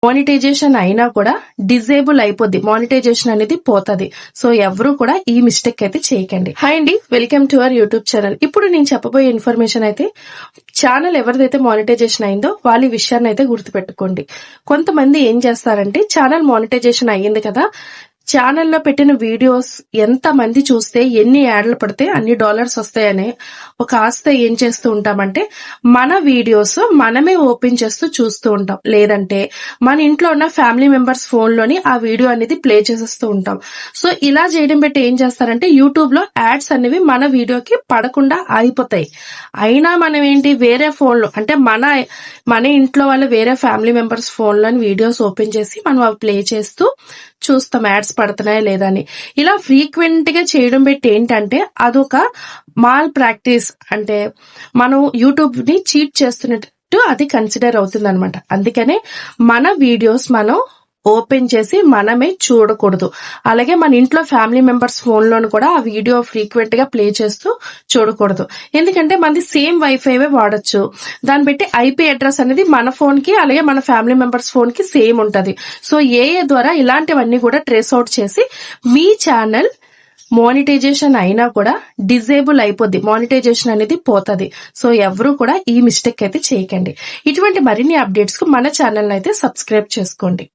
Monetisation అయినా కూడా disable అయిపోద్ది, మానిటైజేషన్ అనేది పోతది. సో ఎవరు కూడా ఈ మిస్టేక్ అయితే చేయకండి. హాయ్ అండి, welcome to our YouTube channel. ఇప్పుడు నేను చెప్పబోయే ఇన్ఫర్మేషన్ అయితే ఛానల్ ఎవరిదైతే మానిటైజేషన్ అయిందో వాళ్ళ ఈ విషయాన్ని అయితే గుర్తుపెట్టుకోండి. కొంతమంది ఏం చేస్తారంటే ఛానల్ మానిటైజేషన్ అయ్యింది కదా, ఛానల్లో పెట్టిన వీడియోస్ ఎంత మంది చూస్తే ఎన్ని యాడ్లు పడితే అన్ని డాలర్స్ వస్తాయని ఒక ఆశతో ఏం చేస్తూ ఉంటామంటే మన వీడియోస్ మనమే ఓపెన్ చేస్తూ చూస్తూ ఉంటాం, లేదంటే మన ఇంట్లో ఉన్న ఫ్యామిలీ మెంబర్స్ ఫోన్లోని ఆ వీడియో అనేది ప్లే చేసేస్తూ ఉంటాం. సో ఇలా చేయడం బట్టి ఏం చేస్తారంటే యూట్యూబ్ లో యాడ్స్ అనేవి మన వీడియోకి పడకుండా ఆగిపోతాయి. అయినా మనం ఏంటి వేరే ఫోన్లో అంటే మన ఇంట్లో వాళ్ళ వేరే ఫ్యామిలీ మెంబర్స్ ఫోన్లోని వీడియోస్ ఓపెన్ చేసి మనం అవి ప్లే చేస్తూ చూస్తాం యాడ్స్ పడుతున్నాయా లేదా అని. ఇలా ఫ్రీక్వెంట్ గా చేయడం బట్టి ఏంటంటే అదొక మాల్ ప్రాక్టీస్, అంటే మనం యూట్యూబ్ ని చీట్ చేస్తున్నట్టు అది కన్సిడర్ అవుతుంది అనమాట. అందుకనే మన వీడియోస్ మనం ఓపెన్ చేసి మనమే చూడకూడదు. అలాగే మన ఇంట్లో ఫ్యామిలీ మెంబర్స్ ఫోన్ లోను కూడా ఆ వీడియో ఫ్రీక్వెంట్ గా ప్లే చేస్తూ చూడకూడదు. ఎందుకంటే మనది సేమ్ వైఫైవే వాడచ్చు, దాన్ని బట్టి ఐపీ అడ్రస్ అనేది మన ఫోన్ కి అలాగే మన ఫ్యామిలీ మెంబర్స్ ఫోన్ కి సేమ్ ఉంటది. సో ఏఏ ద్వారా ఇలాంటివన్నీ కూడా ట్రేస్ అవుట్ చేసి మీ ఛానల్ మానిటైజేషన్ అయినా కూడా డిజేబుల్ అయిపోద్ది, మానిటైజేషన్ అనేది పోతది. సో ఎవరు కూడా ఈ మిస్టేక్ అయితే చేయకండి. ఇటువంటి మరిన్ని అప్డేట్స్ కు మన ఛానల్ అయితే సబ్స్క్రైబ్ చేసుకోండి.